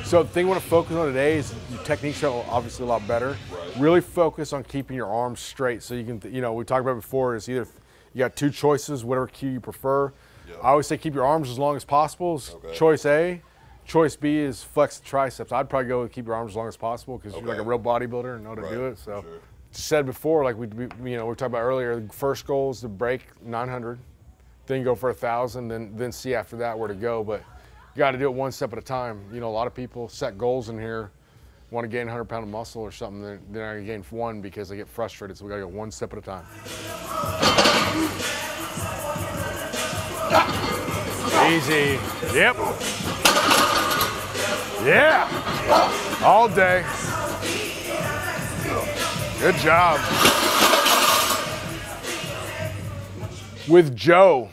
So the thing I want to focus on today is your techniques are obviously a lot better. Right. Really focus on keeping your arms straight so you can, you know, we talked about before is either you got two choices, whatever cue you prefer. Yep. I always say keep your arms as long as possible. Okay. Choice A. Choice B is flex the triceps. I'd probably go with keep your arms as long as possible because Okay. you're like a real bodybuilder and know how to do it. So, Sure. said before, like we were talking about earlier, the first goal is to break 900, then go for 1,000, then see after that where to go. But you got to do it one step at a time. You know, a lot of people set goals in here, want to gain 100 pounds of muscle or something, then I can gain one because they get frustrated. So we got to go one step at a time. Easy. Yep. Yeah. All day. Good job. With Joe,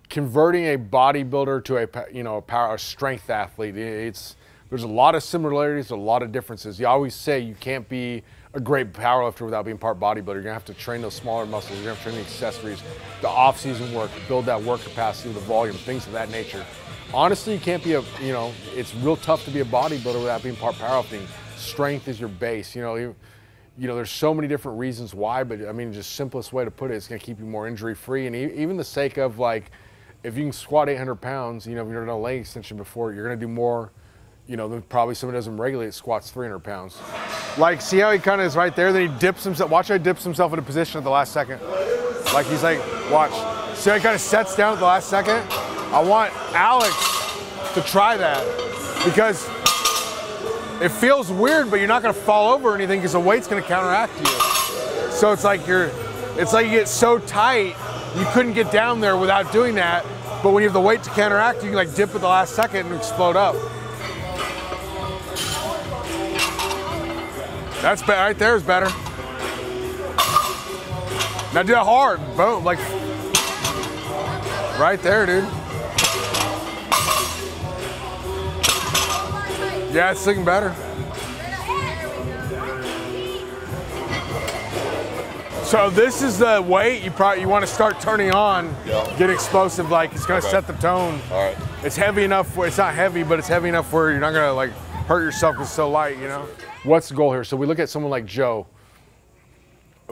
converting a bodybuilder to a strength athlete, there's a lot of similarities, a lot of differences. You always say you can't be a great powerlifter without being part bodybuilder. You're gonna have to train those smaller muscles. You're gonna have to train the accessories, the off-season work, build that work capacity, the volume, things of that nature. Honestly, you can't be it's real tough to be a bodybuilder without being part powerlifting. Strength is your base. You know, there's so many different reasons why, but I mean, just simplest way to put it, it's gonna keep you more injury-free. And even the sake of like, if you can squat 800 pounds, you know, if you've done a leg extension before, you're gonna do more, you know, than probably someone who doesn't regulate squats 300 pounds. Like, see how he kind of is right there, then he dips himself, watch how he dips himself into position at the last second. Like he's like, watch. See how he kind of sets down at the last second? I want Alex to try that because it feels weird, but you're not gonna fall over or anything because the weight's gonna counteract you. So it's like you get so tight, you couldn't get down there without doing that, but when you have the weight to counteract, you can like dip at the last second and explode up. That's better, right there is better. Now do that hard, boom, like, right there, dude. Yeah, it's looking better. So this is the weight you want to start turning on, get explosive, like it's gonna set the tone. All right. It's heavy enough, it's not heavy, but it's heavy enough where you're not gonna like hurt yourself because it's so light, you know? What's the goal here? So we look at someone like Joe.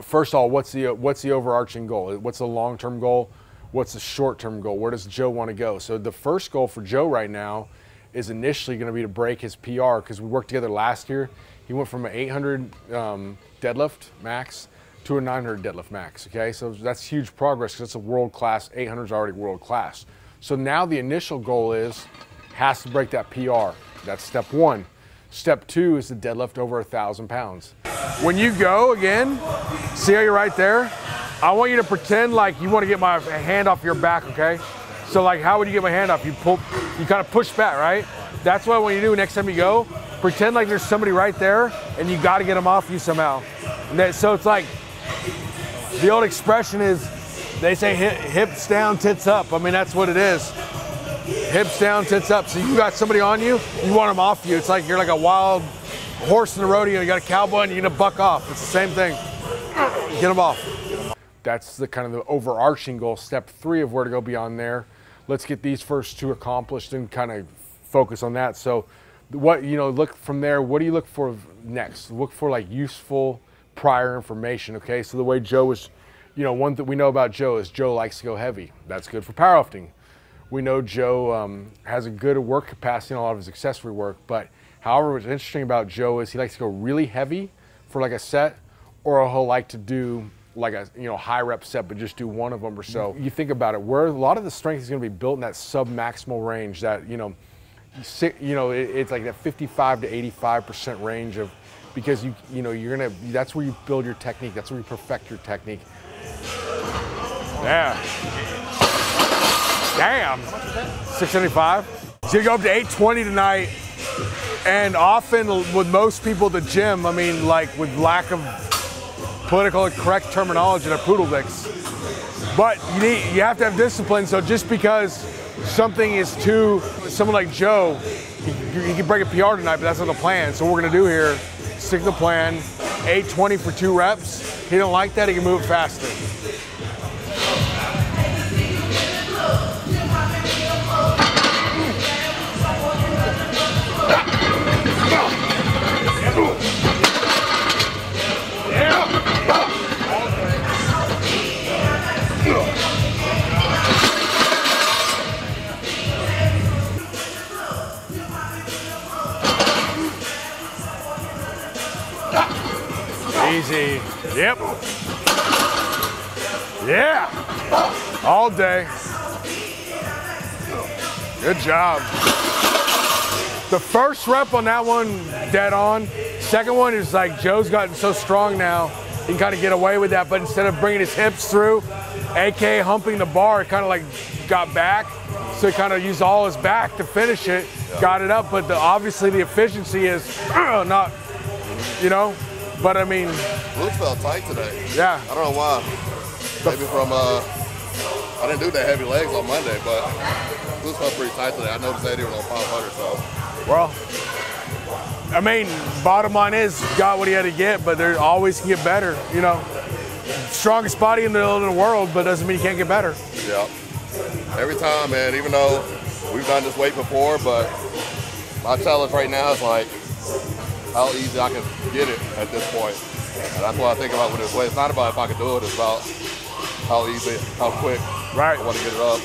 First of all, what's the overarching goal? What's the long-term goal? What's the short-term goal? Where does Joe want to go? So the first goal for Joe right now is initially going to be to break his PR because we worked together last year. He went from an 800 deadlift max to a 900 deadlift max, okay? So that's huge progress because it's a world-class, 800 is already world-class. So now the initial goal has to break that PR. That's step one. Step two is the deadlift over 1,000 pounds. When you go again, see how you're right there? I want you to pretend like you want to get my hand off your back, okay? So like, how would you get my hand off? You kind of push back, right? That's what I want you to do next time you go. Pretend like there's somebody right there and you got to get them off you somehow. So it's like, the old expression is, they say hips down, tits up. I mean, that's what it is. Hips down, tits up. So you got somebody on you, you want them off you. It's like you're like a wild horse in the rodeo. You got a cowboy and you're gonna buck off. It's the same thing. Get them off. That's the kind of the overarching goal. Step three of where to go beyond there. Let's get these first two accomplished and kind of focus on that. So look from there, what do you look for next? Look for like useful prior information, okay? So the way Joe was, one thing we know about Joe is Joe likes to go heavy. That's good for powerlifting. We know Joe has a good work capacity in a lot of his accessory work, but however, what's interesting about Joe is he likes to go really heavy for like a set, or he'll like to do like a high rep set, but just do one of them or so. You think about it, where a lot of the strength is going to be built in that sub-maximal range, that it's like that 55 to 85% range of, because that's where you build your technique, that's where you perfect your technique. Yeah. Damn. 675. So you go up to 820 tonight, and often with most people at the gym, I mean, like with lack of political correct terminology, they're poodle dicks. But you have to have discipline. So just because something is someone like Joe, he can break a PR tonight, but that's not the plan. So what we're gonna do here, stick to the plan, 820 for 2 reps. If he don't like that, he can move it faster. easy. Yep. Yeah. All day. Good job. The first rep on that one, dead on. Second one is like Joe's gotten so strong now, he can kind of get away with that, but instead of bringing his hips through, aka humping the bar, it kind of like got back. So he kind of used all his back to finish it, got it up, but obviously the efficiency is not, you know, but I mean. Glutes felt tight today. Yeah. I don't know why. Maybe from, I didn't do that heavy legs on Monday, but glutes felt pretty tight today. I noticed that even on 500, so. Well, I mean, bottom line is, got what he had to get, but there always can get better, you know. Strongest body in the world, but doesn't mean you can't get better. Yeah. Every time, man, even though we've done this weight before, but my challenge right now is like how easy I can get it at this point. And that's what I think about with this weight. It's not about if I can do it, it's about how easy, how quick I want to get it up.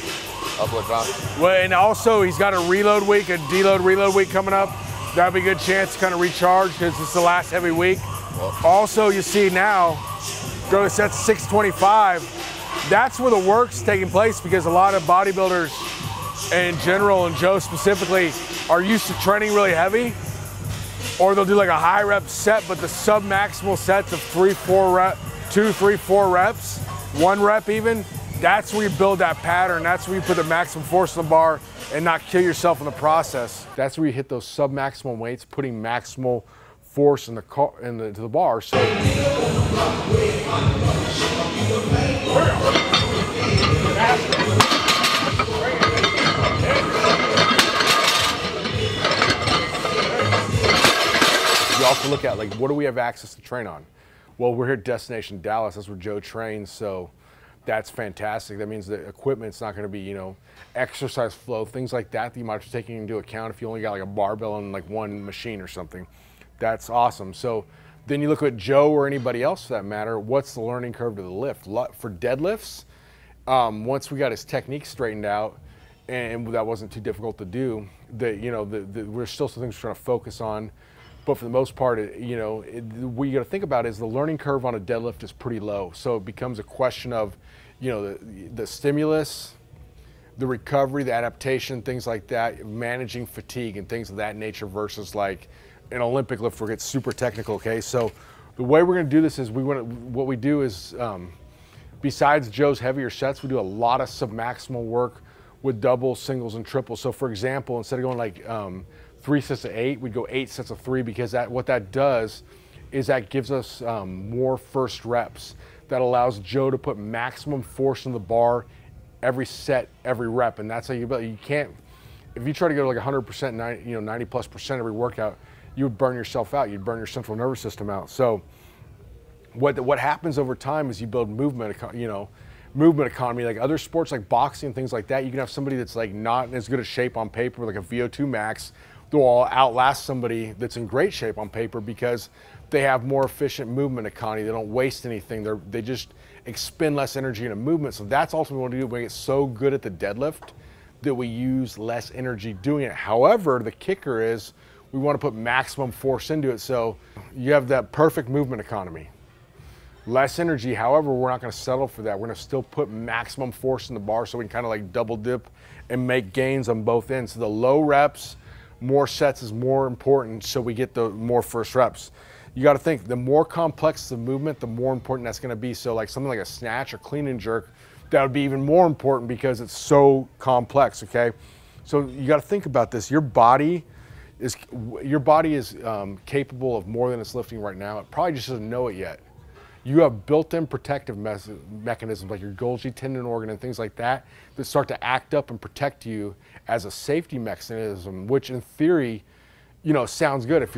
That's what John. Well, and also he's got a reload week, a deload reload week coming up. That'd be a good chance to kind of recharge because it's the last heavy week. Yep. Also, you see now, go to sets 625. That's where the work's taking place because a lot of bodybuilders in general, and Joe specifically, are used to training really heavy, or they'll do like a high rep set, but the sub-maximal sets of 2, 3, 4 reps, 1 rep even, that's where you build that pattern. That's where you put the maximum force on the bar and not kill yourself in the process. That's where you hit those sub-maximum weights, putting maximal force in the bar. So. You also look at like, what do we have access to train on? Well, we're here at Destination Dallas. That's where Joe trains, so that's fantastic. That means the equipment's not going to be, you know, exercise flow, things like that you might have to take into account if you only got like a barbell and like one machine or something. That's awesome. So then you look at Joe or anybody else for that matter, what's the learning curve to the lift? For deadlifts, once we got his technique straightened out, and that wasn't too difficult to do, we're still some things we're trying to focus on. But for the most part, what you got to think about is the learning curve on a deadlift is pretty low. So it becomes a question of, you know, the stimulus, the recovery, the adaptation, things like that, managing fatigue and things of that nature versus like an Olympic lift where it gets super technical, okay? So the way we're gonna do this is what we do is, besides Joe's heavier sets, we do a lot of submaximal work with doubles, singles, and triples. So for example, instead of going like 3 sets of 8, we'd go 8 sets of 3 because what that does is that gives us more first reps. That allows Joe to put maximum force on the bar every set, every rep, and that's how you can't, if you try to go to like 100%, 90+% every workout, you would burn yourself out. You'd burn your central nervous system out. So what happens over time is you build movement economy. Like other sports like boxing and things like that, you can have somebody that's like not in as good a shape on paper, like a VO2 max, they'll outlast somebody that's in great shape on paper because they have more efficient movement economy. They don't waste anything. They just expend less energy in a movement. So that's ultimately what we want to do. We get so good at the deadlift that we use less energy doing it. However, the kicker is we want to put maximum force into it. So you have that perfect movement economy. Less energy, however, we're not going to settle for that. We're going to still put maximum force in the bar so we can kind of like double dip and make gains on both ends. So the low reps, more sets is more important so we get the more first reps. You got to think, the more complex the movement, the more important that's going to be. So like something like a snatch or clean and jerk, that would be even more important because it's so complex, okay? So you got to think about this. Your body is capable of more than it's lifting right now. It probably just doesn't know it yet. You have built-in protective mechanisms like your Golgi tendon organ and things like that that start to act up and protect you as a safety mechanism, which in theory, sounds good if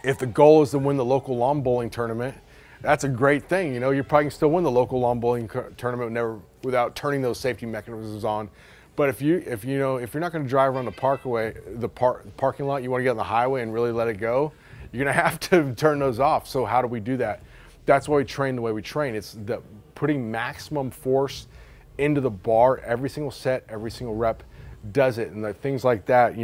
if the goal is to win the local lawn bowling tournament. That's a great thing. You probably can still win the local lawn bowling tournament without turning those safety mechanisms on. But if you're not going to drive around the parking lot, you want to get on the highway and really let it go, you're going to have to turn those off. So how do we do that? That's why we train the way we train. It's putting maximum force into the bar every single set, every single rep does it. And things like that,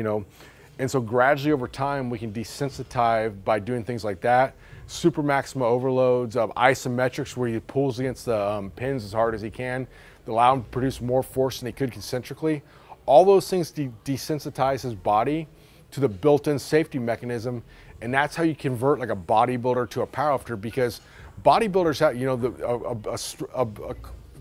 And so gradually over time, we can desensitize by doing things like that. Super maxima overloads of isometrics where he pulls against the pins as hard as he can, allow him to produce more force than he could concentrically. All those things desensitize his body to the built-in safety mechanism, and that's how you convert like a bodybuilder to a powerlifter, because bodybuilders have, you know, a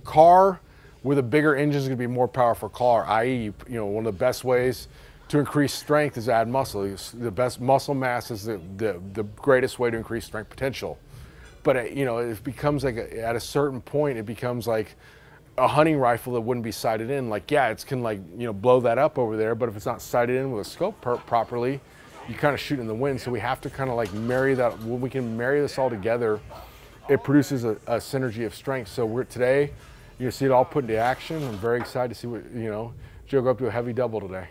car with a bigger engine is going to be a more powerful car, i.e., you know, one of the best ways to increase strength is add muscle. The best muscle mass is the greatest way to increase strength potential. But you know, it becomes like at a certain point, it becomes like a hunting rifle that wouldn't be sighted in. Like, yeah, it's can, like, you know, blow that up over there, but if it's not sighted in with a scope properly, you kind of shoot in the wind. So we have to kind of like marry that. When we can marry this all together, it produces a synergy of strength. So today, you see it all put into action. I'm very excited to see what, you know, Joe go up to a heavy double today.